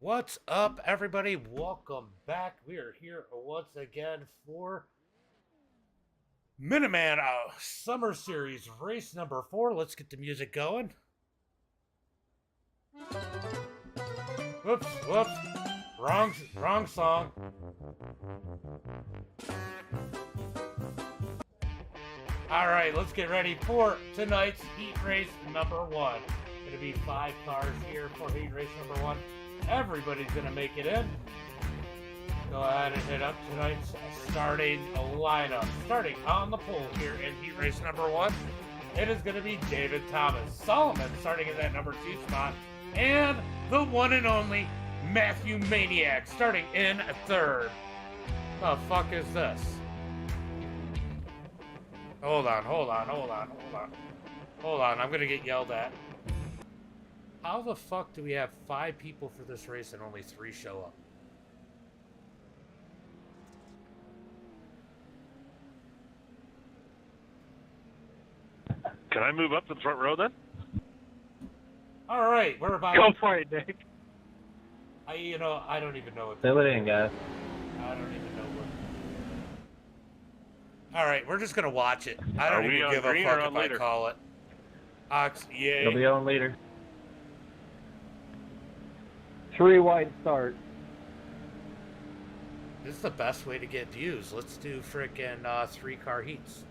What's up, everybody? Welcome back. We are here once again for Minuteman Summer Series race number 4. Let's get the music going. Whoops, whoops. Wrong song. All right, let's get ready for tonight's heat race number 1. Going to be 5 cars here for heat race number 1. Everybody's going to make it in. Go ahead and hit up tonight's starting lineup. Starting on the pole here in heat race number 1, it is going to be David Thomas. Solomon starting in that number 2 spot. And the one and only Matthew Maniac starting in 3rd. The fuck is this? Hold on. I'm going to get yelled at. How the fuck do we have 5 people for this race and only 3 show up? Can I move up to the front row then? All right, we're about. Go for it, Nick. I don't even know what. Fill it in, guys. I don't even know what. All right, we're just gonna watch it. I don't even give a fuck if I call it. Ox, yay. You'll be on leader. 3 wide start. This is the best way to get views. Let's do frickin' 3-car heats.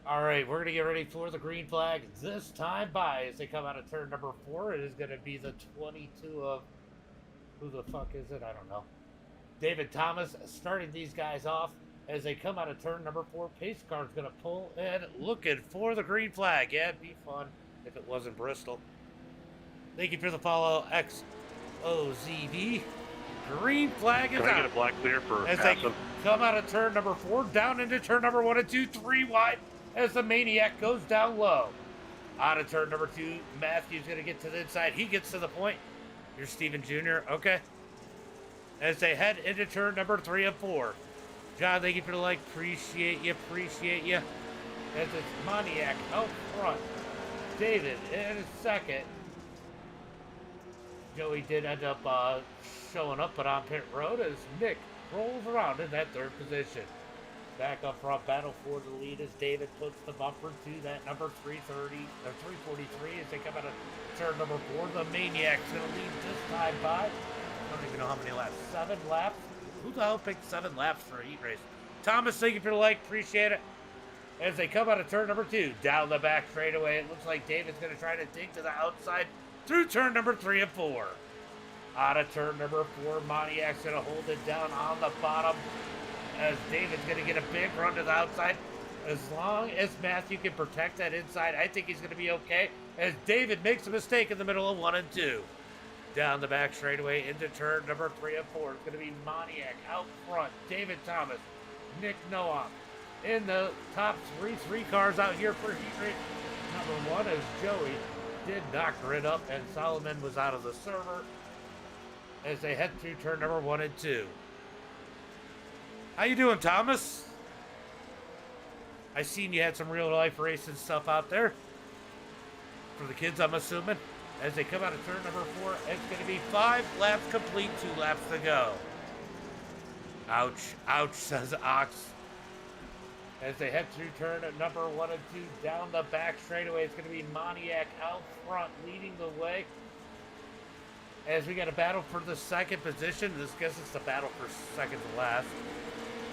All right, we're going to get ready for the green flag this time by as they come out of turn number 4. It is going to be the 22 of, who the fuck is it? I don't know. David Thomas starting these guys off as they come out of turn number 4. Pace car is going to pull in looking for the green flag. Yeah, it'd be fun if it wasn't Bristol. Thank you for the follow, XOZB. Green flag is out. Can I get a black clear for as passive? they come out of turn number 4, down into turn number 1 and 2, 3 wide. As the Maniac goes down low. Out of turn number 2, Matthew's going to get to the inside. He gets to the point. You're Steven Jr., okay. As they head into turn number 3 and 4. John, thank you for the like. Appreciate you. As it's Maniac out front. David in second. Joey did end up showing up, but on pit road as Nick rolls around in that 3rd position. Back up front, battle for the lead as David puts the bumper to that number 330 or 343 as they come out of turn number 4. The Maniac's going to lead this time by. I don't even know how many laps. 7 laps. Who the hell picked 7 laps for a heat race? Thomas, thank you for the like. Appreciate it. As they come out of turn number 2, down the back straightaway, it looks like David's going to try to dig to the outside through turn number 3 and 4. Out of turn number 4, Maniac's going to hold it down on the bottom. As David's going to get a big run to the outside. As long as Matthew can protect that inside, I think he's going to be okay. As David makes a mistake in the middle of 1 and 2. Down the back straightaway into turn number 3 and 4. It's going to be Maniac out front. David Thomas, Nick Noah. In the top 3 cars out here for heat race number 1 as Joey did knock Grid up and Solomon was out of the server. As they head through turn number 1 and 2. How you doing, Thomas? I seen you had some real life racing stuff out there. For the kids, I'm assuming. As they come out of turn number 4, it's going to be 5 laps complete, 2 laps to go. Ouch, says Ox. As they head through turn at number 1 and 2, down the back straightaway, it's going to be Maniac out front, leading the way. As we got a battle for the 2nd position. This guess it's the battle for second to last.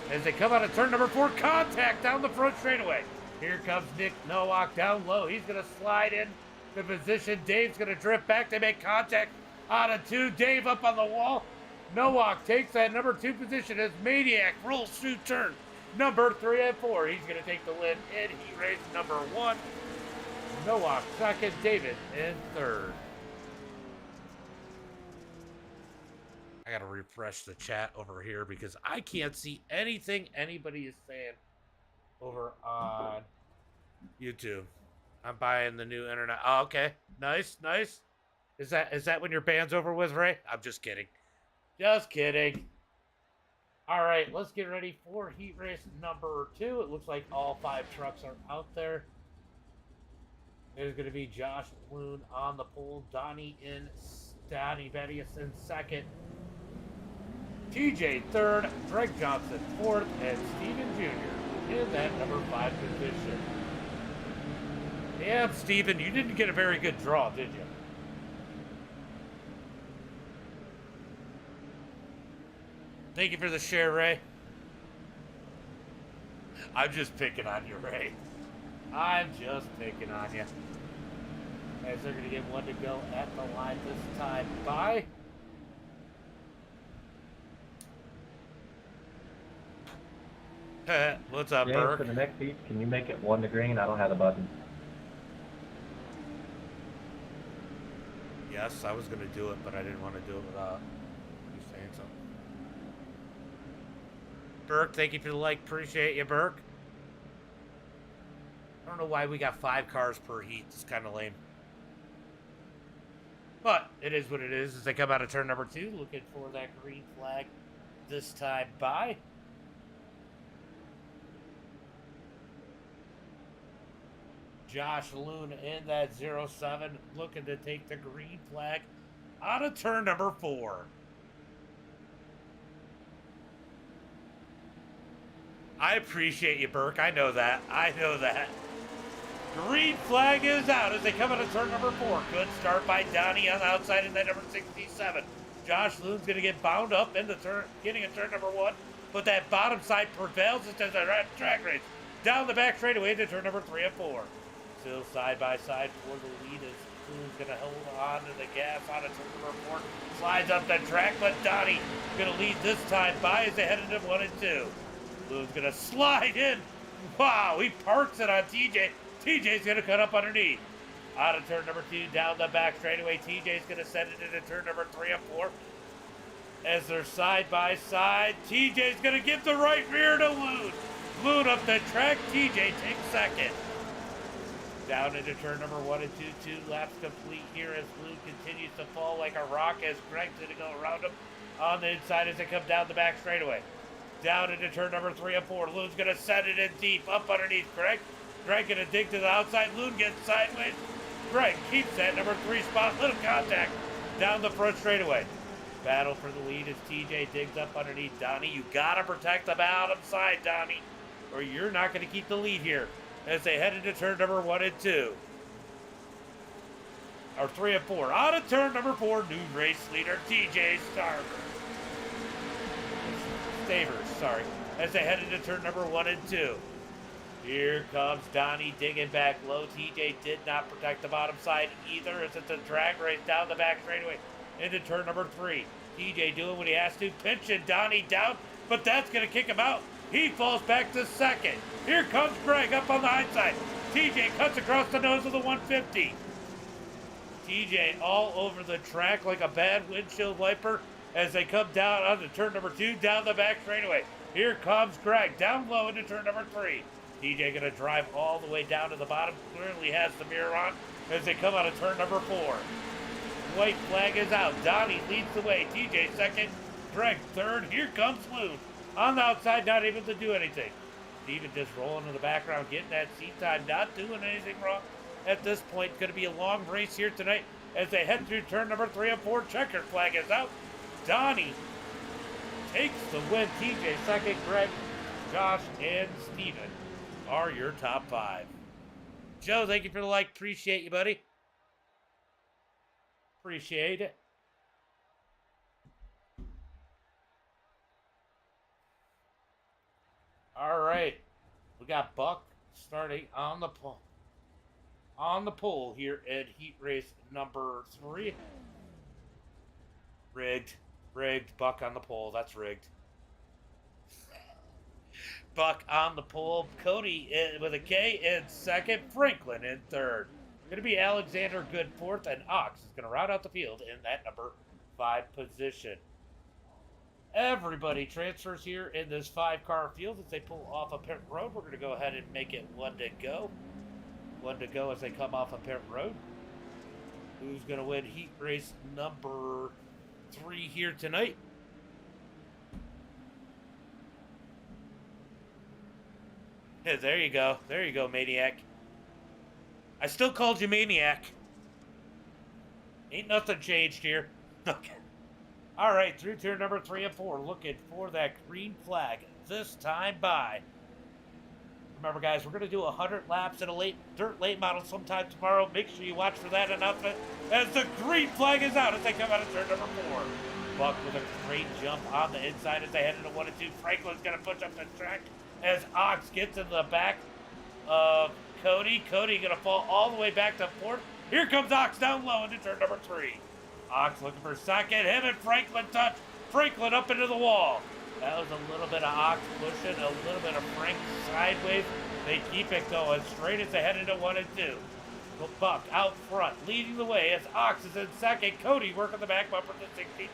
As they come out of turn number 4, contact down the front straightaway. Here comes Nick Nowak down low. He's going to slide in the position. Dave's going to drift back. They make contact out of 2. Dave up on the wall. Nowak takes that number 2 position as Maniac rolls through turn number 3 and 4. He's going to take the lead in heat race number 1. Nowak 2nd, David in 3rd. I gotta refresh the chat over here because I can't see anything anybody is saying over on YouTube. I'm buying the new internet. Oh, okay. Nice. Is that when your band's over with, Ray? I'm just kidding. Just kidding. All right, let's get ready for heat race number 2. It looks like all 5 trucks are out there. There's going to be Josh Loon on the pole, Donnie Bettius in second, TJ third, Greg Johnson fourth, and Steven Jr. in that number 5 position. Yeah, Steven, you didn't get a very good draw, did you? Thank you for the share, Ray. I'm just picking on you, Ray. I'm just picking on you. As they're going to get one to go at the line this time. Bye. What's up, James, Burke? for the next heat, can you make it 1 to green? I don't have the button. Yes, I was going to do it, but I didn't want to do it without you saying something. Burke, thank you for the like. Appreciate you, Burke. I don't know why we got 5 cars per heat. It's kind of lame. But it is what it is as they come out of turn number 2, looking for that green flag this time by. Josh Loon in that 07, looking to take the green flag out of turn number 4. I appreciate you, Burke. I know that. I know that. Green flag is out as they come out of turn number 4. Good start by Donnie on the outside in that number 67. Josh Loon's going to get bound up into getting in turn number 1, but that bottom side prevails as a track race. Down the back straightaway into turn number 3 and 4. Still side by side for the lead as Loon's going to hold on to the gas on a turn number 4. Slides up the track, but Donnie going to lead this time by as they head into 1 and 2. Loon's going to slide in. Wow, he parks it on TJ. TJ's going to cut up underneath. Out of turn number 2, down the back straightaway. TJ's going to send it into turn number 3 and 4. As they're side by side, TJ's going to get the right rear to Loon. Loon up the track. TJ takes second. Down into turn number 1 and 2. 2 laps complete here as Loon continues to fall like a rock as Greg's going to go around him on the inside as they come down the back straightaway. Down into turn number 3 and 4. Loon's going to set it in deep up underneath Greg. Greg going to dig to the outside. Loon gets sideways. Greg keeps that number 3 spot. Little contact down the front straightaway. Battle for the lead as TJ digs up underneath Donnie. You got to protect the bottom side, Donnie, or you're not going to keep the lead here as they head into turn number 1 and 2. Or 3 and 4. Out of turn number 4, new race leader, TJ Stavers, sorry, as they head into turn number 1 and 2. Here comes Donnie digging back low. TJ did not protect the bottom side either as it's a drag race down the back straightaway into turn number 3. TJ doing what he has to, pinching Donnie down, but that's going to kick him out. He falls back to second. Here comes Greg up on the high side. TJ cuts across the nose of the 150. TJ all over the track like a bad windshield wiper as they come down onto turn number 2, down the back straightaway. Here comes Greg down low into turn number 3. TJ going to drive all the way down to the bottom. Clearly has the mirror on as they come out of turn number 4. White flag is out. Donnie leads the way. TJ second. Greg third. Here comes Loon on the outside, not able to do anything. Steven just rolling in the background, getting that seat time, not doing anything wrong at this point. It's going to be a long race here tonight as they head through turn number 3 and 4. Checker flag is out. Donnie takes the win. TJ second. Greg, Josh, and Steven are your top 5. Joe, thank you for the like. Appreciate you, buddy. Appreciate it. All right. We got Buck starting on the pole here at heat race number 3. Rigged. Buck on the pole. That's rigged. Buck on the pole. Cody with a K in second. Franklin in third. Going to be Alexander Good fourth, and Ox is going to round out the field in that number 5 position. Everybody transfers here in this 5-car field as they pull off a pit road. We're going to go ahead and make it 1 to go. 1 to go as they come off a pit road. Who's going to win heat race number 3 here tonight? There you go. There you go, Maniac. I still called you Maniac. Ain't nothing changed here. Okay. All right, through turn number 3 and 4, looking for that green flag. This time by. Remember, guys, we're going to do 100 laps in a dirt late model sometime tomorrow. Make sure you watch for that announcement as the green flag is out as they come out of turn number 4. Buck with a great jump on the inside as they head into 1 and 2. Franklin's going to push up the track as Ox gets in the back of Cody. Cody going to fall all the way back to 4th. Here comes Ox down low into turn number 3. Ox looking for second. Him and Franklin touch. Franklin up into the wall. That was a little bit of Ox pushing, a little bit of Frank sideways. They keep it going straight as they head into 1 and 2. Buck out front, leading the way as Ox is in second. Cody working the back bumper to 63.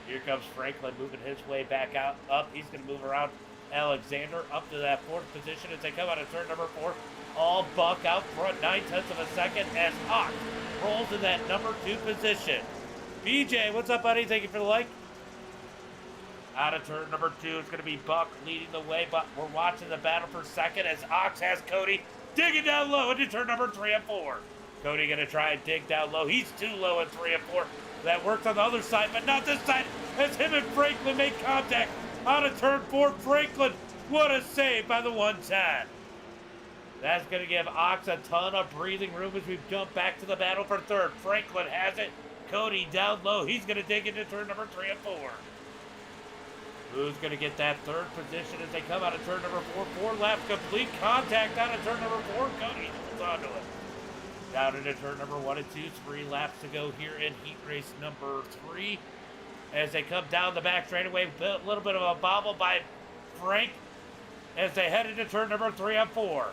Here comes Franklin moving his way back out, up. He's going to move around Alexander up to that 4th position as they come out of turn number 4. All Buck out front, 9/10 of a second as Ox rolls in that number 2 position. BJ, what's up, buddy? Thank you for the like. Out of turn number 2, it's going to be Buck leading the way, but we're watching the battle for second as Ox has Cody digging down low into turn number 3 and 4. Cody going to try and dig down low. He's too low in 3 and 4. That works on the other side, but not this side as him and Franklin make contact out of turn 4. Franklin, what a save by the 110. That's going to give Ox a ton of breathing room as we jump back to the battle for 3rd. Franklin has it. Cody down low. He's going to dig into turn number 3 and 4. Who's going to get that 3rd position as they come out of turn number 4? 4 laps complete. Contact out of turn number 4. Cody holds on to it. Down into turn number 1 and 2. 3 laps to go here in heat race number 3. As they come down the back straightaway, a little bit of a bobble by Frank as they head into turn number 3 and 4.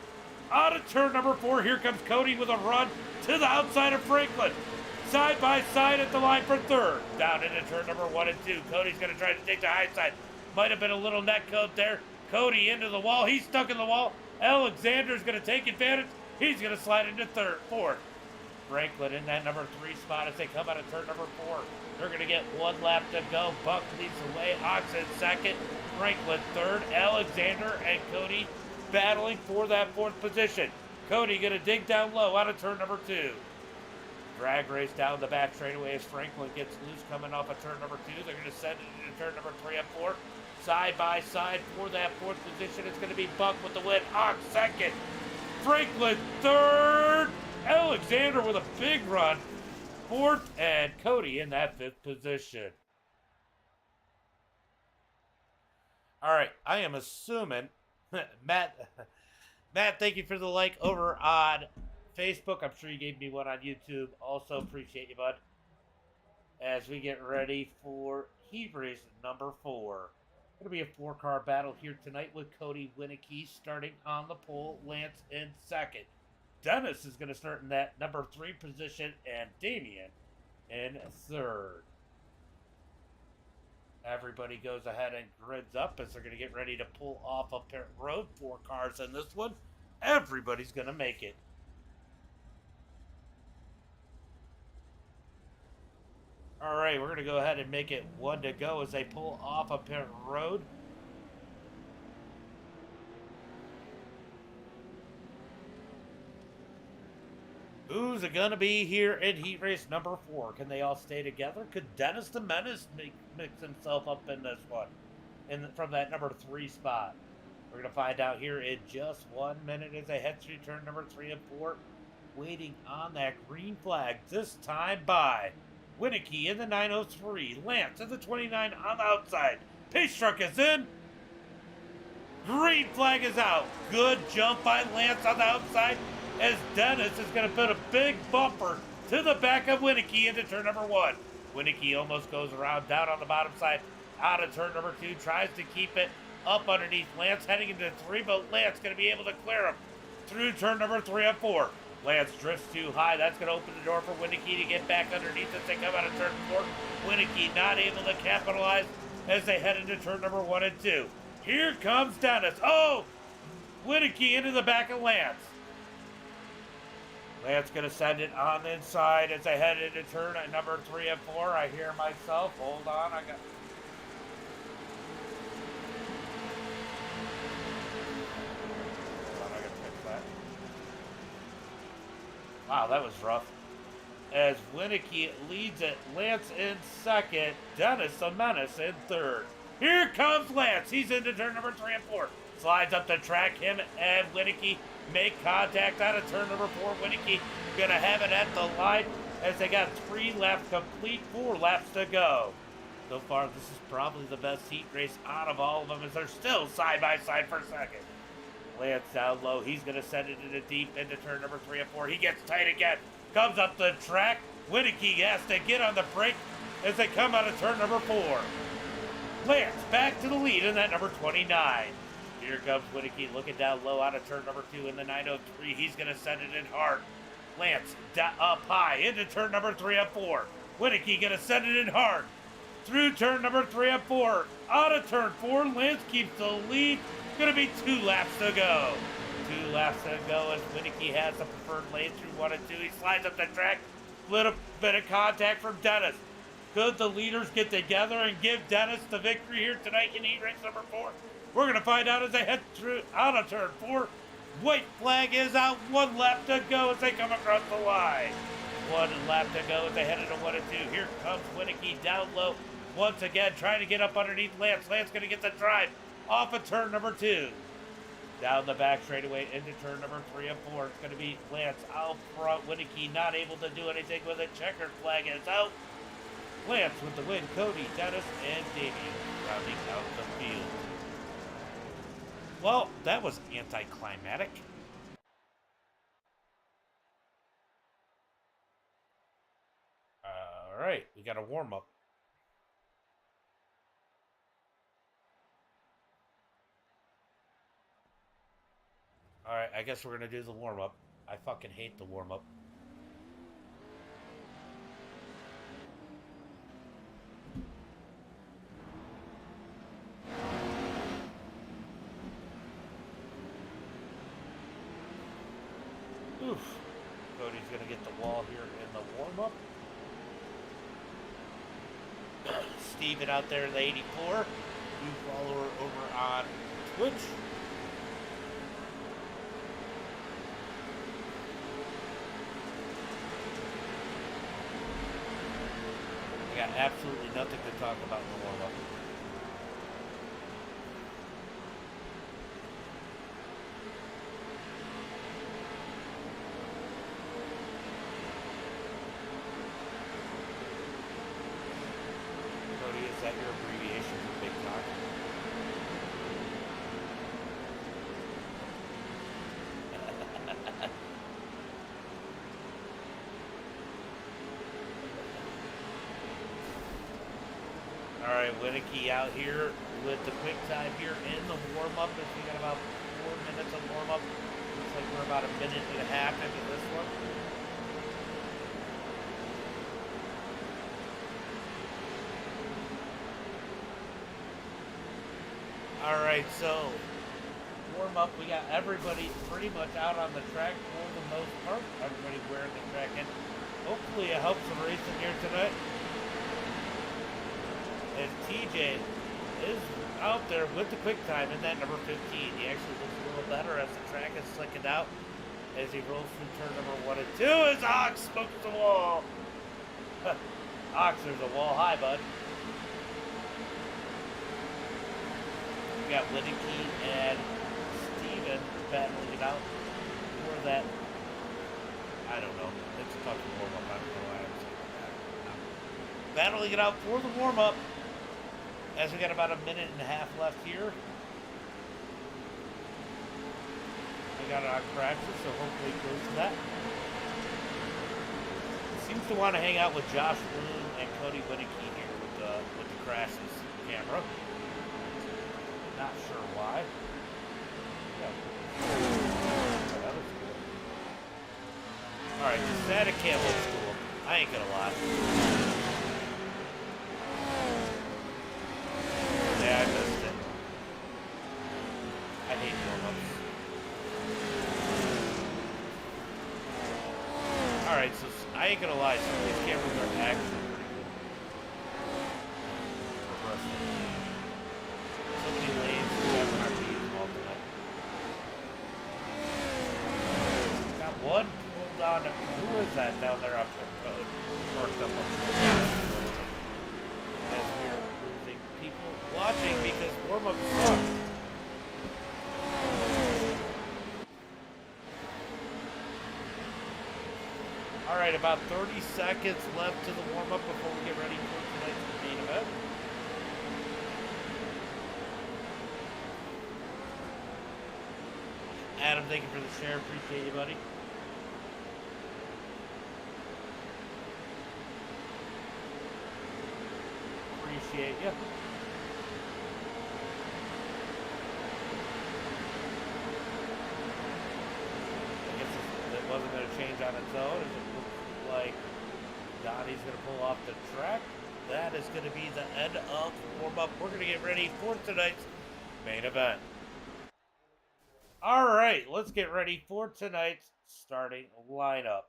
Out of turn number 4, here comes Cody with a run to the outside of Franklin. Side by side at the line for 3rd. Down into turn number 1 and 2. Cody's going to try to take the high side. Might have been a little net code there. Cody into the wall. He's stuck in the wall. Alexander's going to take advantage. He's going to slide into 4th. Franklin in that number 3 spot as they come out of turn number 4. They're going to get 1 lap to go. Buck leads the way. Ox in 2nd. Franklin 3rd. Alexander and Cody battling for that 4th position. Cody going to dig down low out of turn number 2. Drag race down the back straightaway as Franklin gets loose coming off of turn number 2. They're going to send it into turn number 3 and 4. Side by side for that 4th position. It's going to be Buck with the win. Ox 2nd. Franklin 3rd. Alexander with a big run. 4th, and Cody in that 5th position. All right, I am assuming Matt, thank you for the like over on Facebook. I'm sure you gave me one on YouTube. Also appreciate you, bud. As we get ready for heat race number 4. Going to be a 4-car battle here tonight with Cody Winicky starting on the pole, Lance in 2nd. Dennis is going to start in that number 3 position, and Damian in 3rd. Everybody goes ahead and grids up as they're going to get ready to pull off a pit road. 4 cars in this one. Everybody's going to make it. All right, we're going to go ahead and make it 1 to go as they pull off a pit road. Who's it going to be here in heat race number 4? Can they all stay together? Could Dennis the Menace mix himself up in this one from that number 3 spot? We're going to find out here in just 1 minute as they head through turn number 3 and 4. Waiting on that green flag, this time by Winicky in the 903. Lance in the 29 on the outside. Pace truck is in. Green flag is out. Good jump by Lance on the outside as Dennis is going to put a big bumper to the back of Winicky into turn number 1. Winicky almost goes around down on the bottom side out of turn number 2. Tries to keep it up underneath Lance heading into 3, but Lance going to be able to clear him through turn number 3 and 4. Lance drifts too high. That's going to open the door for Winicky to get back underneath as they come out of turn 4. Winicky not able to capitalize as they head into turn number 1 and 2. Here comes Dennis. Oh! Winicky into the back of Lance. Lance going to send it on the inside as they head into turn at number 3 and 4. I hear myself. Hold on. I got... Wow, that was rough. As Winicky leads it, Lance in second, Dennis the Menace in third. Here comes Lance. He's into turn number 3 and 4. Slides up the track. Him and Winicky make contact out of turn number 4. Winicky gonna have it at the line as they got 3 laps complete, 4 laps to go. So far, this is probably the best heat race out of all of them as they're still side by side for second. Lance down low. He's going to send it into deep into turn number 3 and 4. He gets tight again. Comes up the track. Winicky has to get on the brake as they come out of turn number 4. Lance back to the lead in that number 29. Here comes Winicky looking down low out of turn number 2 in the 903. He's going to send it in hard. Lance up high into turn number 3 and 4. Winicky going to send it in hard. Through turn number 3 and 4. Out of turn 4. Lance keeps the lead. Going to be 2 laps to go. 2 laps to go as Winicky has the preferred lane through 1 and 2. He slides up the track. Little bit of contact from Dennis. Could the leaders get together and give Dennis the victory here tonight in heat race number 4? We're going to find out as they head through out of turn 4. White flag is out. 1 lap to go as they come across the line. 1 lap to go as they head into 1 and 2. Here comes Winicky down low. Once again, trying to get up underneath Lance. Lance going to get the drive off of turn number 2. Down the back straightaway into turn number 3 and 4. It's going to be Lance out front. Winicky not able to do anything with it. Checkered flag is out. Lance with the win. Cody, Dennis, and Damien rounding out the field. Well, that was anticlimactic. All right, we got a warm-up. All right, I guess we're going to do the warm-up. I fucking hate the warm-up. Oof. Cody's going to get the wall here in the warm-up. Steven out there in the 84. New follower over on Twitch. I got absolutely nothing to talk about in the warm-up. Cody, is that your abbreviation for Big Talk? All right, Winicky out here with the quick time here in the warm-up. As we got about 4 minutes of warm-up. Looks like we're about a minute and a half into this one. All right, so warm-up. We got everybody pretty much out on the track for the most part. Everybody wearing the track in. Hopefully it helps the racing here tonight. As TJ is out there with the quick time in that number 15. He actually looks a little better as the track is slicking out as he rolls through turn number 1 and 2 as Ox smokes the wall. Ox, there's a wall high, bud. We got Winicky and Steven battling it out for that. I don't know. It's a fucking warm-up. I don't know why I'm saying that. Battling it out for the warm-up. As we got about a minute and a half left here. We got our crashes, so hopefully close to that. Seems to want to hang out with Josh Bloom and Cody Winicky here with the crashes camera. Not sure why. Yeah. That was cool. Alright, Santa Cam looks cool. I ain't gonna lie. Yeah, I missed it. I hate warm-ups. Alright, so I ain't gonna lie, some of these cameras are actually pretty good. For wrestling. So many lanes we have on our team all tonight. Got one pulled on cars at down there up the road? Parked up on the road. As we're losing people watching because warm-up sucks. Alright, about 30 seconds left to the warm-up before we get ready for tonight's main event. Adam, thank you for the share. Appreciate you, buddy. Appreciate you. I guess it wasn't going to change on its own. It looks like Donnie's going to pull off the track. That is going to be the end of warm-up. We're going to get ready for tonight's main event. All right, let's get ready for tonight's starting lineup.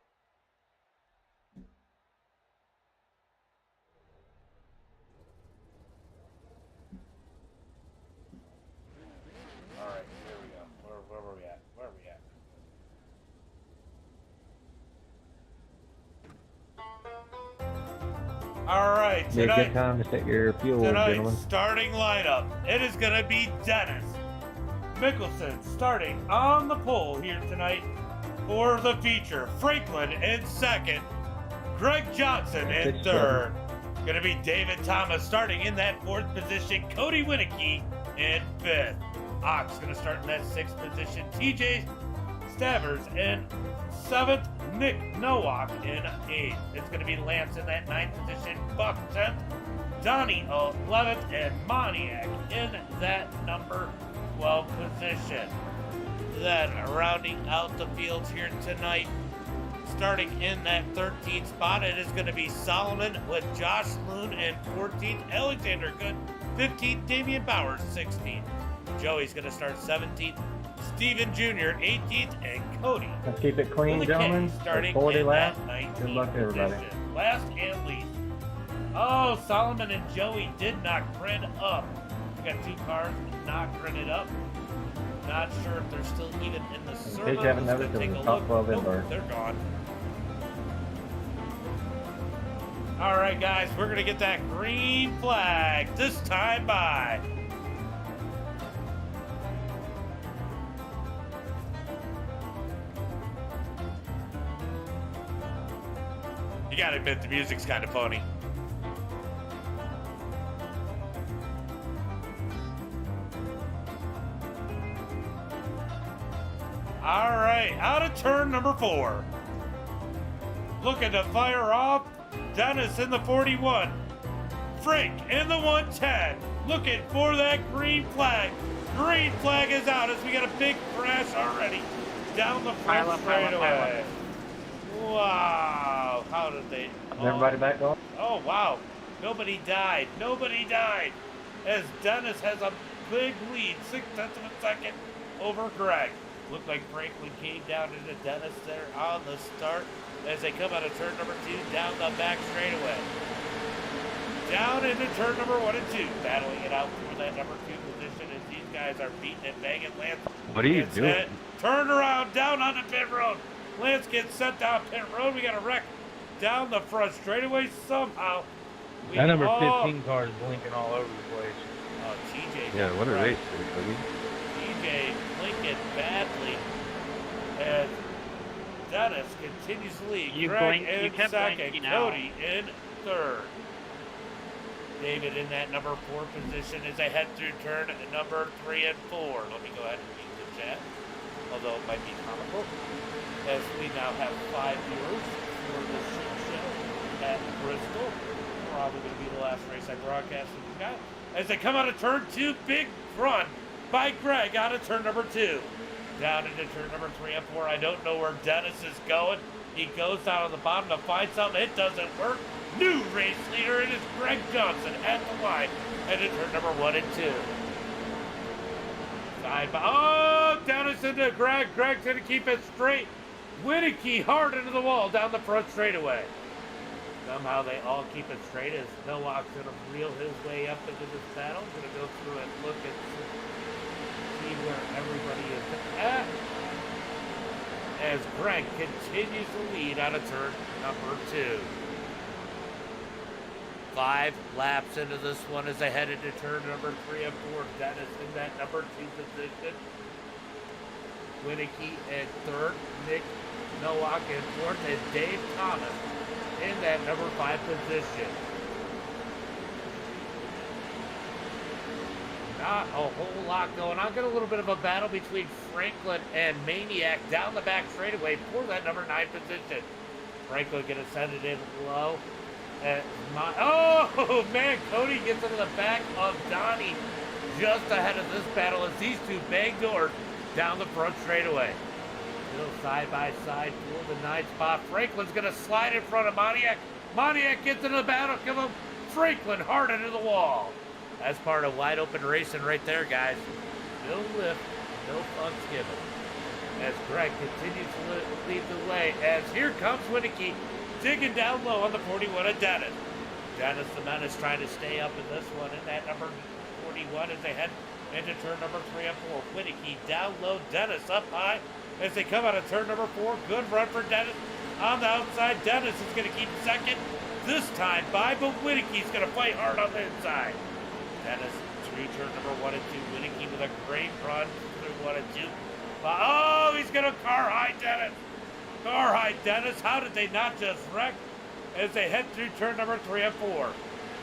All right, here we go. Where were we at? Where are we at? All right, Be a tonight, good time to set your fuel, tonight's gentlemen. starting lineup. It is going to be Dennis Mickelson starting on the pole here tonight for the feature. Franklin in second. Greg Johnson in Good third. Going to be David Thomas starting in that fourth position. Cody Winnicky in fifth. Ox going to start in that sixth position. TJ Stavers in seventh. Nick Nowak in eighth. It's going to be Lance in that ninth position. Buck 10th. Donnie 11th. And Moniak in that number 12 position. Then rounding out the fields here tonight, starting in that 13th spot, it is going to be Solomon with Josh Loon in 14th, Alexander Good 15th, Damian Bowers 16th, Joey's going to start 17th, Steven Jr. 18th, and Cody. Let's keep it clean, McKay gentlemen. starting 40 in laps. that 19th Good luck to everybody. position. Last and least. Oh, Solomon and Joey did not grid up. We got two cars not gridded up. Not sure if they're still even in the servo. In case you haven't Let's noticed, go it take was a a top look. 12 Nope, inboard. they're gone. All right, guys, we're going to get that green flag this time by. You got to admit, the music's kind of funny. All right, out of turn number 4. Looking to fire off. Dennis in the 41. Frank in the 110. Looking for that green flag. Green flag is out as we got a big crash already down the front straightaway. Wow, how did they? Everybody back on? Oh, wow. Nobody died. Nobody died. As Dennis has a big lead, 0.6 of a second over Greg. Looked like Franklin came down into Dennis there on the start as they come out of turn number 2 down the back straightaway. Down into turn number 1 and 2. Battling it out for that number 2 position as these guys are beating and banging Lance. What are you gets doing? hit. Turn around, down on the pit road. Lance gets sent down pit road. We got a wreck down the front straightaway somehow. That number 15 car is blinking all over the place. Oh, TJ. Yeah, what a race, buddy. TJ blinking badly. And Dennis continues to lead. You Greg blink- you in kept second. blinking out. Cody in third. David in that number 4 position as they head through turn number 3 and 4. Let me go ahead and read the chat, although it might be comical, as we now have 5 viewers for the shit show at Bristol. Probably going to be the last race I broadcast with you guys. As they come out of turn 2, big run by Greg out of turn number 2. Down into turn number 3 and 4. I don't know where Dennis is going. He goes down on the bottom to find something. It doesn't work. New race leader, it is Greg Johnson at the line. And in turn number 1 and 2. Side by, oh, Dennis into Greg. Greg's going to keep it straight. Winnicky hard into the wall down the front straightaway. Somehow they all keep it straight as Nowak's going to reel his way up into this battle. Going to go through and look and see where everybody is at. as Greg continues to lead out of turn number 2. 5 laps into this one as they head into turn number 3 and 4. Dennis in that number 2 position. Winicky in 3rd. Nick Nowak in 4th. And Dave Thomas in that number 5 position. Not a whole lot going on. Got a little bit of a battle between Franklin and Maniac down the back straightaway for that number 9 position. Franklin gonna send it in low. Oh man, Cody gets into the back of Donnie just ahead of this battle as these two bang doors down the front straightaway. Still side by side for the 9th spot. Franklin's gonna slide in front of Maniac. Maniac gets into the battle. Give him Franklin hard into the wall. That's part of wide open racing right there, guys. No lift, no fun skimming. As Greg continues to lead the way, as here comes Winicky digging down low on the 41 of Dennis. Dennis the Menace trying to stay up in this one in that number 41 as they head into turn number 3 and 4. Winicky down low, Dennis up high as they come out of turn number 4. Good run for Dennis on the outside. Dennis is going to keep second this time by, but Winicky's going to fight hard on the inside. Dennis through turn number 1 and 2. Winicky with a great run through 1 and 2. Oh, he's going to car high Dennis. Car high Dennis. How did they not just wreck as they head through turn number 3 and 4?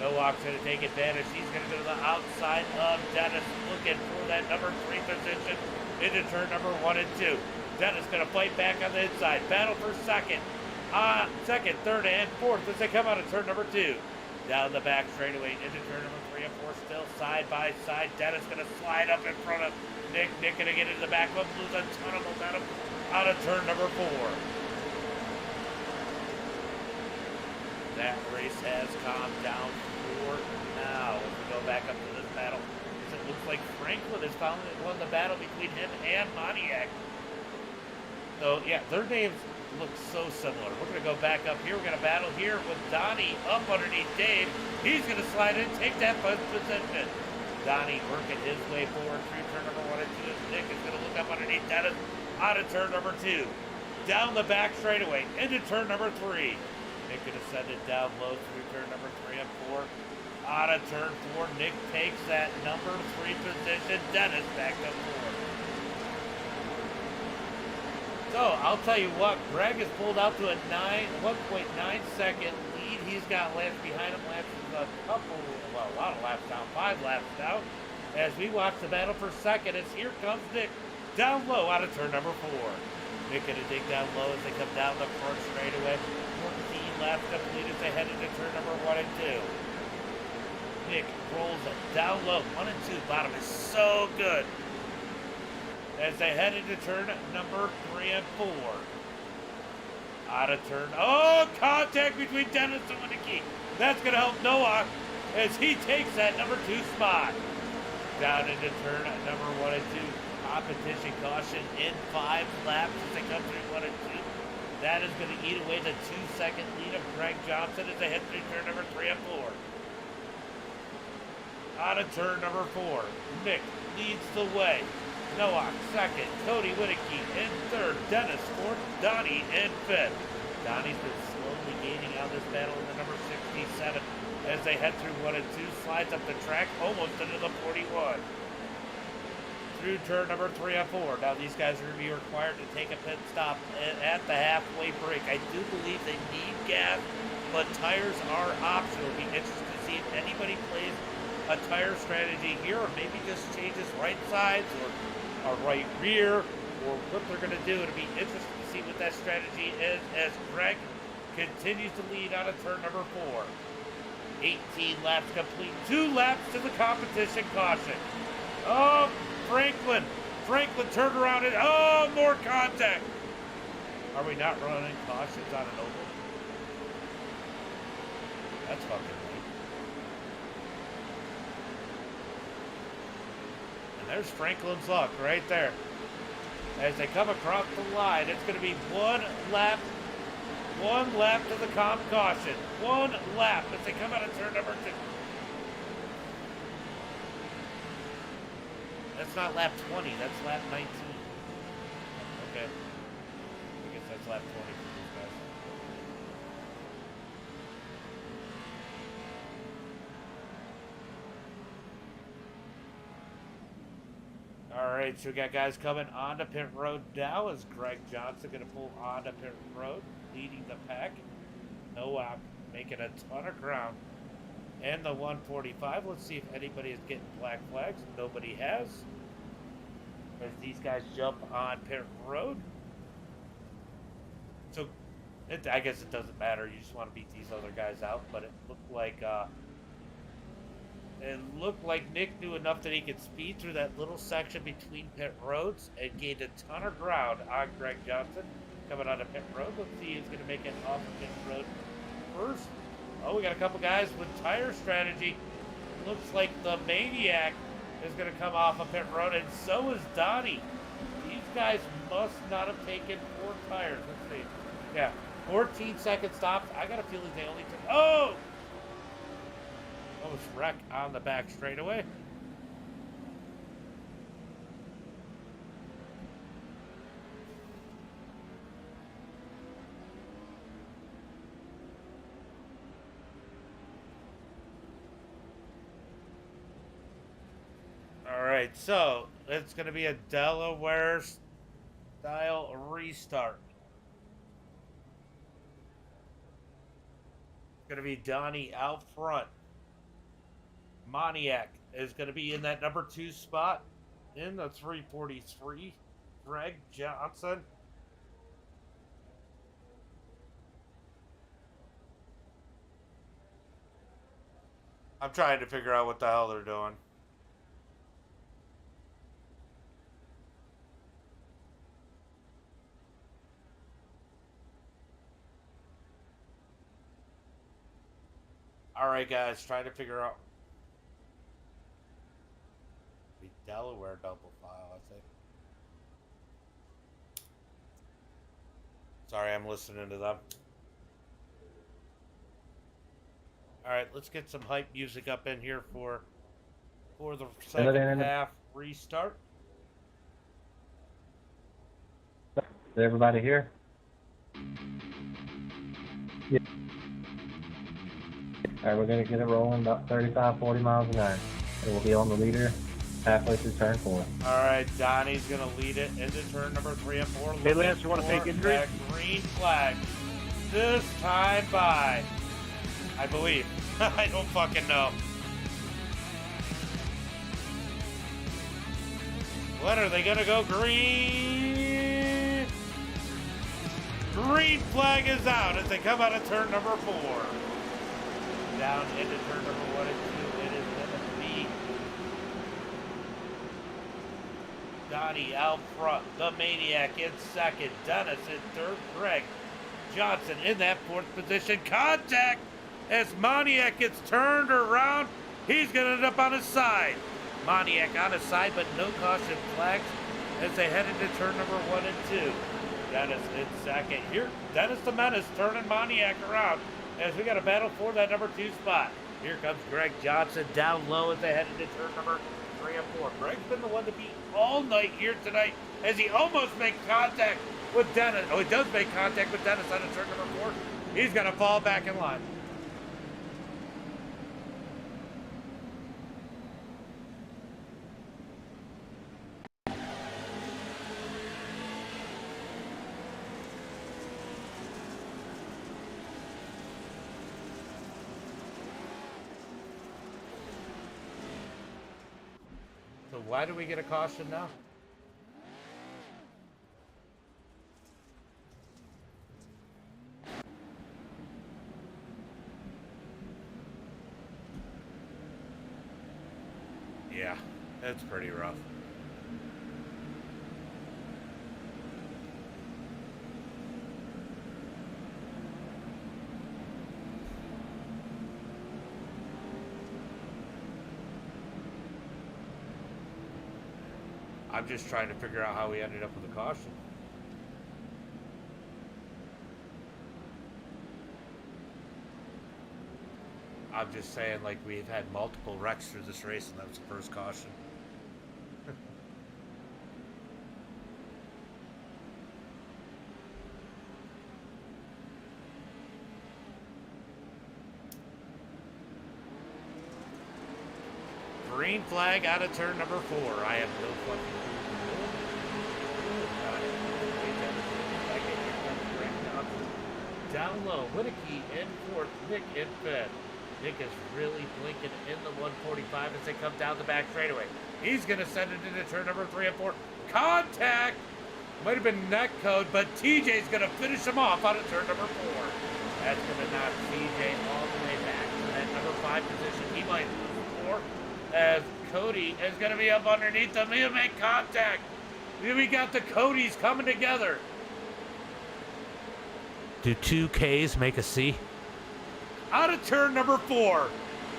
Nowak's going to take advantage. He's going to go to the outside of Dennis, looking for that number 3 position into turn number 1 and 2. Dennis going to fight back on the inside. Battle for second, 3rd, and 4th as they come out of turn number 2. Down the back straightaway into turn number 3 and 4, still side by side. Dennis going to slide up in front of Nick. Nick going to get into the back of him, lose a ton of momentum out of turn number 4. That race has calmed down for now. As we go back up to this battle, it looks like Franklin has finally won the battle between him and Maniac. So yeah, their names look so similar. We're going to go back up here. We're going to battle here with Donnie up underneath Dave. He's going to slide in, take that first position. Donnie working his way forward through turn number 1 and 2. Nick is going to look up underneath Dennis out of turn number 2. Down the back straightaway into turn number 3. Nick going to send it down low through turn number 3 and 4. Out of turn 4. Nick takes that number 3 position. Dennis back up 4. So, I'll tell you what, Greg has pulled out to a 1.9 second lead. He's got laps behind him, a lot of laps down, 5 laps down. As we watch the battle for second, as here comes Nick down low out of turn number 4. Nick going to dig down low as they come down the front straightaway. 14 laps complete as they head into turn number 1 and 2. Nick rolls it down low, 1 and 2. Bottom is so good as they head into turn number 3 and 4. Out of turn. Oh, contact between Dennis and Winicky. That's going to help Noah as he takes that number 2 spot. Down into turn number 1 and 2. Competition caution in 5 laps as they come through 1 and 2. That is going to eat away the 2-second lead of Greg Johnson as they head through turn number 3 and 4. Out of turn number 4. Nick leads the way. Nowak second, Cody Winicky in 3rd, Dennis 4th, Donnie in 5th. Donnie's been slowly gaining out this battle in the number 67 as they head through 1 and 2, slides up the track almost into the 41. Through turn number 3 and 4. Now these guys are going to be required to take a pit stop at the halfway break. I do believe they need gas, but tires are optional. It'll be interesting to see if anybody plays a tire strategy here, or maybe just changes right sides or a right rear, or what they're going to do. It'll be interesting to see what that strategy is as Greg continues to lead out of turn number 4. 18 laps complete, 2 laps to the competition caution. Oh, Franklin turned around and oh, more contact. Are we not running cautions on an oval? That's fucking late. And there's Franklin's luck right there. As they come across the line, it's going to be 1 lap to the comp caution. 1 lap as they come out of turn number 2. That's not lap 20, that's lap 19. Okay. lap 20 for these guys. Alright, so we got guys coming onto pit road now. Is Greg Johnson going to pull onto pit road, leading the pack? Noah making a ton of ground. And the 145, let's see if anybody is getting black flags. Nobody has. As these guys jump on pit road. So, I guess it doesn't matter. You just want to beat these other guys out. But it looked like Nick knew enough that he could speed through that little section between pit roads and gained a ton of ground on Greg Johnson coming onto pit road. Let's see who's going to make it off of pit road first. Oh, we got a couple guys with tire strategy. Looks like the Maniac is going to come off of pit road, and so is Donnie. These guys must not have taken 4 tires. Let's see. Yeah, 14-second stops. I got a feeling they only took... Oh! Almost wreck on the back straightaway. Alright, so it's going to be a Delaware style restart. It's going to be Donnie out front. Maniac is going to be in that number 2 spot in the 343. Greg Johnson. I'm trying to figure out what the hell they're doing. Alright guys, trying to figure out. Be Delaware double file, I think. Sorry, I'm listening to them. Alright, let's get some hype music up in here for the second half restart. Is everybody here? Yeah. Alright, we're going to get it rolling about 35, 40 miles an hour. And we'll be on the leader halfway through turn 4. Alright, Donnie's going to lead it into turn number 3 and 4. Hey, Lance, you want to take injury? That green flag. This time by, I believe. I don't fucking know. What are they going to go green? Green flag is out as they come out of turn number 4. Down into turn number 1 and 2. It is going to be Donnie out front. The Maniac in second. Dennis in third. Greg Johnson in that 4th position. Contact as Maniac gets turned around. He's going to end up on his side. Maniac on his side, but no caution flags as they head into turn number 1 and 2. Dennis in second. Here, Dennis the Menace turning Maniac around as we got a battle for that number 2 spot. Here comes Greg Johnson down low as they head into turn number 3 and 4. Greg's been the one to beat all night here tonight as he almost makes contact with Dennis. Oh, he does make contact with Dennis on turn number 4. He's going to fall back in line. Why do we get a caution now? Yeah, that's pretty rough. I'm just trying to figure out how we ended up with a caution. I'm just saying, like, we've had multiple wrecks through this race, and that was the first caution. green flag out of turn number 4. I have no fucking down low, Whittaky in 4th, Nick in 5th. Nick is really blinking in the 145 as they come down the back straightaway. He's going to send it into turn number 3 and 4. Contact! Might have been net code, but TJ's going to finish him off out of turn number 4. That's going to knock TJ all the way back to that number 5 position. He might lose 4 as Cody is going to be up underneath him. He'll make contact. We got the Codys coming together. Do 2 Ks make a C? Out of turn number 4,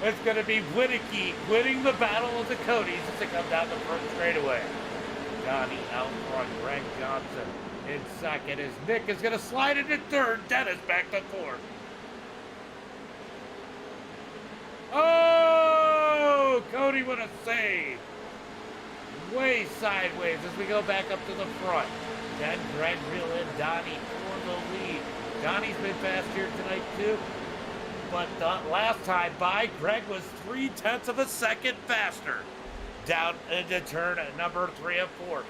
it's going to be Whittaky winning the battle of the Codys as they come down the front straightaway. Johnny out front, Greg Johnson in 2nd as Nick is going to slide into 3rd. Dennis back to 4th. Oh, Cody with a save. Way sideways as we go back up to the front. Then Greg reel in Donnie for the lead. Donnie's been fast here tonight too. But last time by, Greg was 0.3 of a second faster. Down into turn number 3 and 4.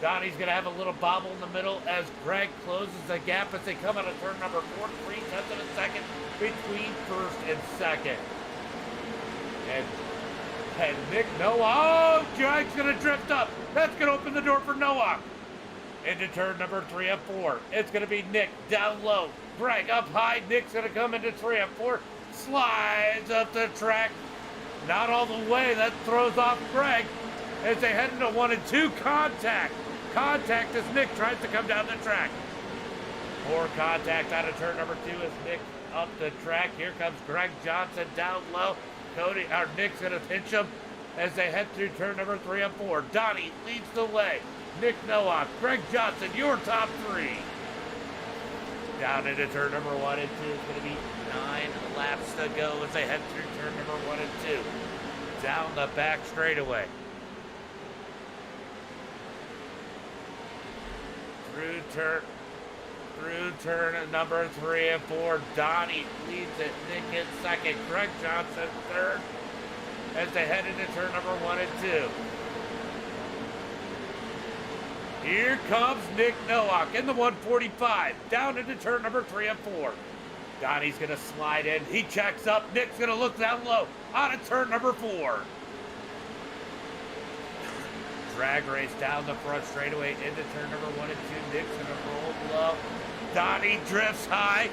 Donnie's going to have a little bobble in the middle as Greg closes the gap as they come out of turn number 4. 0.3 of a second between 1st and 2nd. And Nick Noah, oh, Greg's going to drift up. That's going to open the door for Noah. Into turn number 3 and 4. It's going to be Nick down low. Greg up high. Nick's going to come into 3 and 4. Slides up the track. Not all the way. That throws off Greg as they head into 1 and 2. Contact. Contact as Nick tries to come down the track. More contact out of turn number 2 as Nick up the track. Here comes Greg Johnson down low. Nick's going to pinch him as they head through turn number 3 and 4. Donnie leads the way. Nick Nowak, Greg Johnson, your top 3. Down into turn number 1 and 2. It's going to be 9 laps to go as they head through turn number 1 and 2. Down the back straightaway. Through turn number 3 and 4. Donnie leads it. Nick in 2nd. Greg Johnson 3rd as they head into turn number 1 and 2. Here comes Nick Nowak in the 145, down into turn number 3 and 4. Donnie's going to slide in. He checks up. Nick's going to look down low out of turn number 4. Drag race down the front straightaway into turn number 1 and 2. Nick's going to roll low. Donnie drifts high.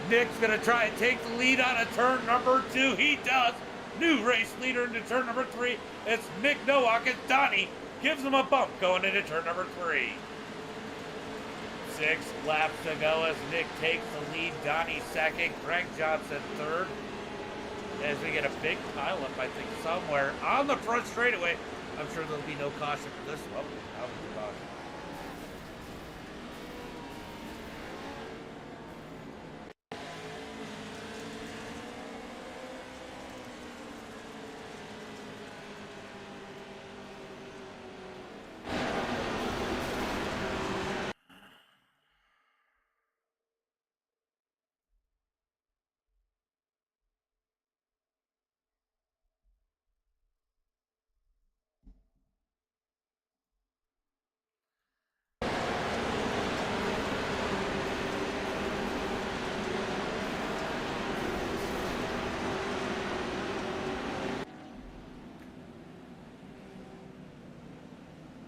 Nick's going to try and take the lead out of turn number 2. He does. New race leader into turn number 3. It's Nick Nowak as Donnie gives him a bump going into turn number 3. 6 laps to go as Nick takes the lead. Donnie 2nd, Greg Johnson 3rd. As we get a big pileup, I think, somewhere on the front straightaway. I'm sure there'll be no caution for this one. That was a caution.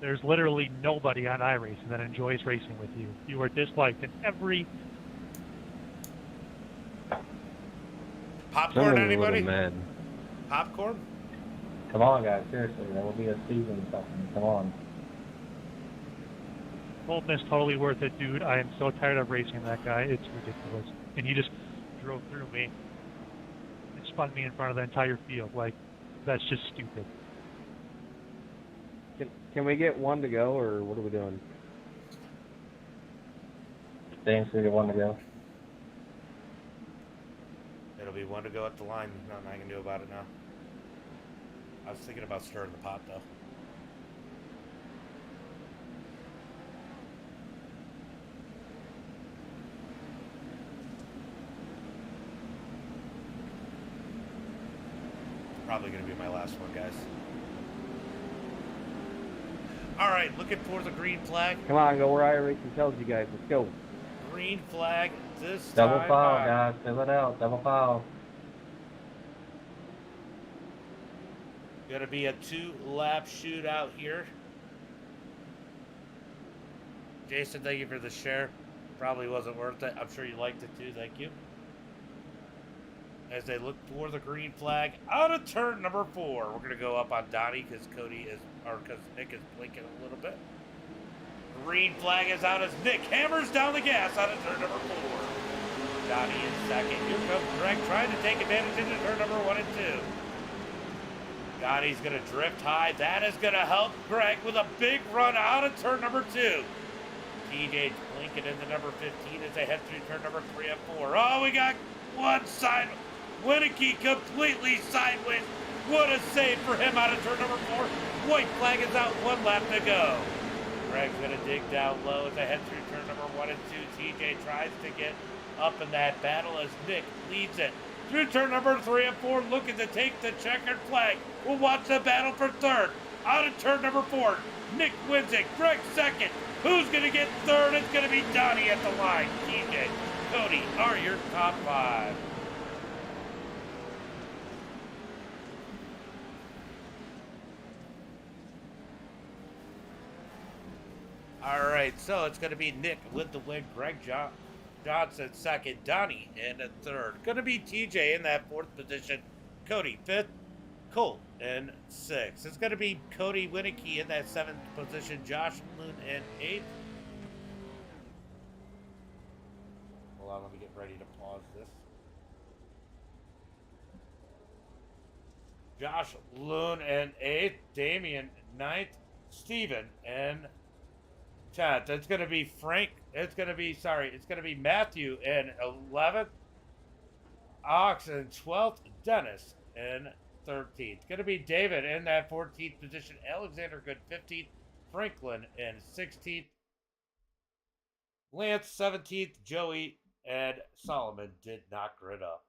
There's literally nobody on iRacing that enjoys racing with you. You are disliked in every... Popcorn, anybody? Mad. Popcorn? Come on, guys. Seriously, there will be a season or something. Come on. Boldness totally worth it, dude. I am so tired of racing that guy. It's ridiculous. And he just drove through me. It spun me in front of the entire field. Like, that's just stupid. Can we get 1 to go, or what are we doing? James, we get 1 to go. It'll be 1 to go at the line. Nothing I can do about it now. I was thinking about stirring the pot, though. Probably going to be my last one, guys. All right, looking for the green flag. Come on, go where iRacing tells you guys. Let's go. Green flag this Double time. file, guys. Fill it out. Double file. Gonna be a 2-lap shootout here. Jason, thank you for the share. Probably wasn't worth it. I'm sure you liked it too. Thank you. As they look for the green flag out of turn number 4. We're gonna go up on Donnie because Nick is blinking a little bit. Green flag is out as Nick hammers down the gas out of turn number 4. Donnie in second. Here comes Greg trying to take advantage into turn number 1 and 2. Donnie's going to drift high. That is going to help Greg with a big run out of turn number 2. TJ's blinking into number 15 as they head through turn number 3 and 4. Oh, we got one side. Winnicky completely sideways. What a save for him out of turn number 4. White flag is out, 1 lap to go. Greg's going to dig down low as they head through turn number 1 and 2. TJ tries to get up in that battle as Nick leads it. Through turn number 3 and 4, looking to take the checkered flag. We'll watch the battle for third. Out of turn number 4, Nick wins it. Greg second. Who's going to get third? It's going to be Donnie at the line. TJ, Cody are your top 5. All right, so it's going to be Nick with the win. Greg Johnson second, Donnie in a third. Going to be TJ in that 4th position. Cody 5th, Colt in 6th. It's going to be Cody Winnicky in that 7th position. Josh Loon in 8th. Hold on, let me get ready to pause this. Josh Loon in 8th. Damian 9th. Steven in 10th. It's going to be it's going to be Matthew in 11th. Ox in 12th. Dennis in 13th. It's going to be David in that 14th position. Alexander Good 15th. Franklin in 16th. Lance 17th. Joey and Solomon did not grid up.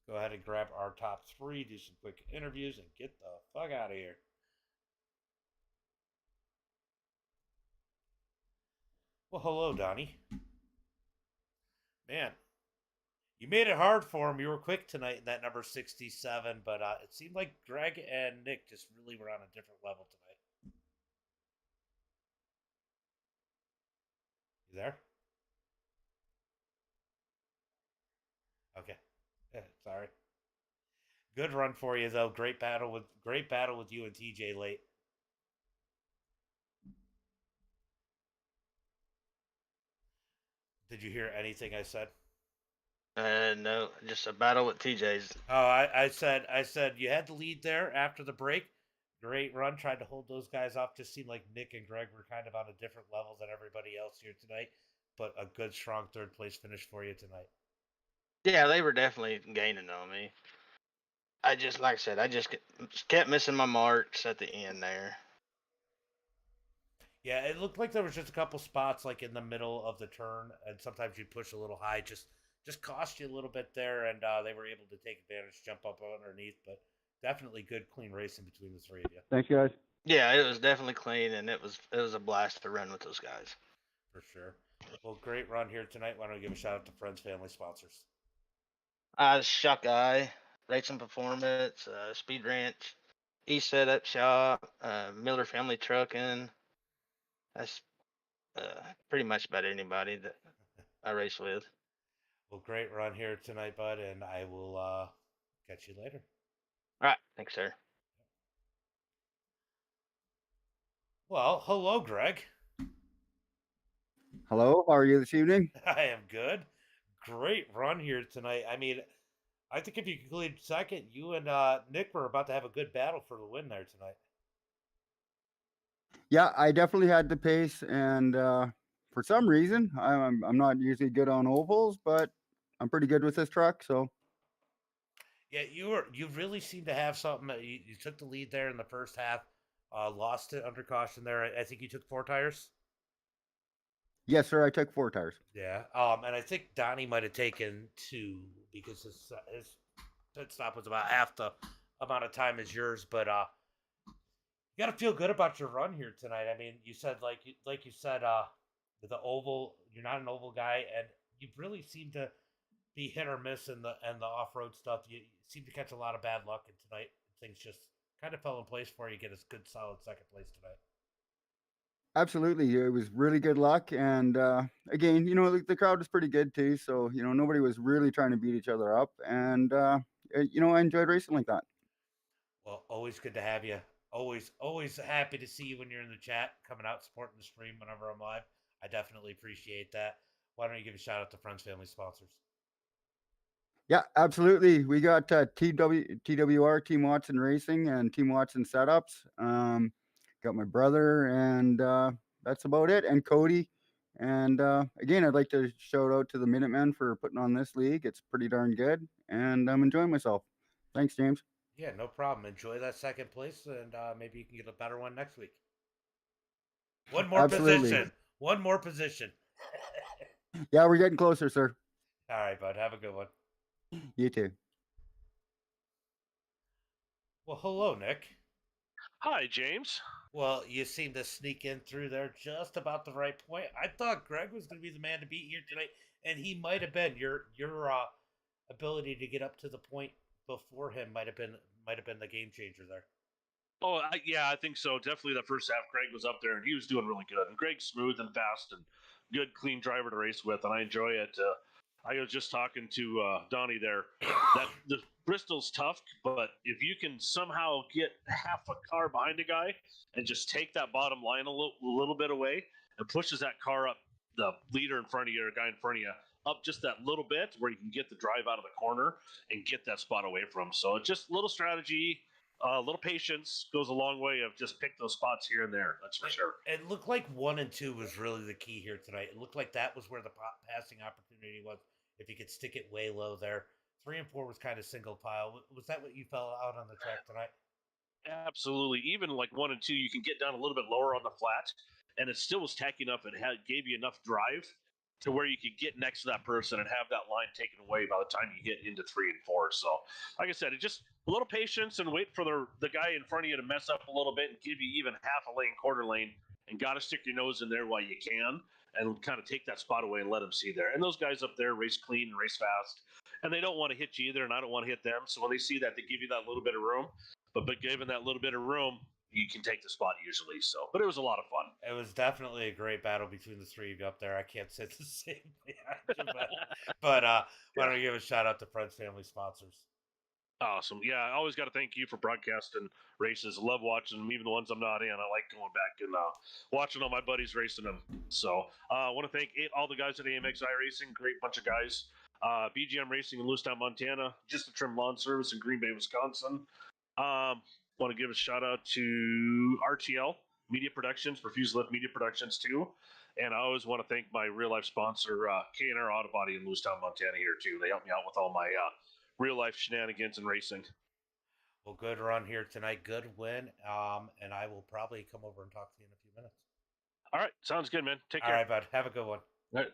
Go ahead and grab our top 3, do some quick interviews, and get the fuck out of here. Well, hello, Donnie. Man, you made it hard for him. You were quick tonight in that number 67, but it seemed like Greg and Nick just really were on a different level tonight. You there? Okay. Sorry. Good run for you, though. Great battle with you and TJ late. Did you hear anything I said? No, just a battle with TJ's. Oh, I said you had the lead there after the break. Great run, tried to hold those guys off. Just seemed like Nick and Greg were kind of on a different level than everybody else here tonight. But a good, strong 3rd place finish for you tonight. Yeah, they were definitely gaining on me. I just kept missing my marks at the end there. Yeah, it looked like there was just a couple spots like in the middle of the turn, and sometimes you push a little high, just cost you a little bit there, and they were able to take advantage, jump up underneath, but definitely good, clean racing between the 3 of you. Thanks, guys. Yeah, it was definitely clean, and it was a blast to run with those guys. For sure. Well, great run here tonight. Why don't we give a shout out to friends, family, sponsors? Shock Eye, Racing Performance, Speed Ranch, East Setup Shop, Miller Family Trucking. That's pretty much about anybody that I race with. Well, great run here tonight, bud, and I will catch you later. All right. Thanks, sir. Well, hello, Greg. Hello, how are you this evening? I am good. Great run here tonight. I mean, I think if you conclude second, you and Nick were about to have a good battle for the win there tonight. Yeah, I definitely had the pace, and for some reason, I'm not usually good on ovals, but I'm pretty good with this truck. So Yeah, you really seem to have something. You took the lead there in the first half, lost it under caution there. I think you took 4 tires. yes, sir, I took 4 tires. Yeah, and I think Donnie might have taken 2 because his pit stop was about half the amount of time as yours. But You got to feel good about your run here tonight. I mean, you said like you said, the oval. You're not an oval guy, and you really seem to be hit or miss in the off road stuff. You seem to catch a lot of bad luck, and tonight things just kind of fell in place for you. Get a good solid second place tonight. Absolutely, it was really good luck, and again, the crowd was pretty good too. So nobody was really trying to beat each other up, and I enjoyed racing like that. Well, always good to have you. Always happy to see you when you're in the chat, coming out supporting the stream whenever I'm live. I definitely appreciate that. Why don't you give a shout out to friends, family, sponsors? Yeah, absolutely. We got TWR, Team Watson Racing, and Team Watson Setups. Got my brother, and that's about it. And Cody. And again, I'd like to shout out to the Minutemen for putting on this league. It's pretty darn good, and I'm enjoying myself. Thanks, James. Yeah, no problem. Enjoy that second place, and maybe you can get a better one next week. One more Absolutely. position. One more position. Yeah, we're getting closer, sir. All right, bud. Have a good one. You too. Well, hello, Nick. Hi, James. Well, you seem to sneak in through there just about the right point. I thought Greg was going to be the man to beat here tonight, and he might have been. Your ability to get up to the point before him might have been the game changer there. Oh, yeah, I think so. Definitely the first half, Greg was up there, and he was doing really good. And Greg's smooth and fast and good, clean driver to race with, and I enjoy it. I was just talking to Donnie there. That the Bristol's tough, but if you can somehow get half a car behind a guy and just take that bottom line a little bit away and pushes that car up, the leader in front of you or guy in front of you, up just that little bit where you can get the drive out of the corner and get that spot away from him. So just a little strategy. A little patience goes a long way of just pick those spots here and there. That's for sure. It looked like 1 and 2 was really the key here tonight. It looked like that was where the passing opportunity was. If you could stick it way low there, 3 and 4 was kind of single pile. Was that what you felt out on the track tonight? Absolutely. Even like 1 and 2, you can get down a little bit lower on the flat, and it still was tacky enough. It gave you enough drive to where you could get next to that person and have that line taken away by the time you get into 3 and 4. So, like I said, it just a little patience and wait for the guy in front of you to mess up a little bit and give you even half a lane, quarter lane, and got to stick your nose in there while you can and kind of take that spot away and let them see there. And those guys up there race clean and race fast, and they don't want to hit you either, and I don't want to hit them. So when they see that, they give you that little bit of room. But given that little bit of room, you can take the spot usually. So, but it was a lot of fun. It was definitely a great battle between the three of you up there. I can't say the same thing, but why don't you give a shout out to friends, family, sponsors? Awesome. Yeah, I always got to thank you for broadcasting races. Love watching them, even the ones I'm not in. I like going back and watching all my buddies racing them. So I want to thank all the guys at AMXI Racing. Great bunch of guys. BGM Racing in Lewistown, Montana. Just a Trim Lawn Service in Green Bay, Wisconsin. Want to give a shout out to RTL Media Productions, Refuse Lift Media Productions too. And I always want to thank my real life sponsor, K&R Auto Body in Lewistown, Montana here too. They help me out with all my real life shenanigans and racing. Well, good run here tonight. Good win. And I will probably come over and talk to you in a few minutes. All right. Sounds good, man. Take care. All right, bud. Have a good one. All right.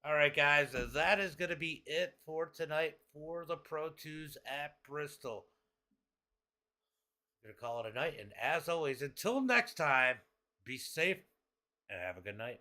All right, guys. That is going to be it for tonight for the Pro 2s at Bristol. Going to call it a night. And as always, until next time, be safe and have a good night.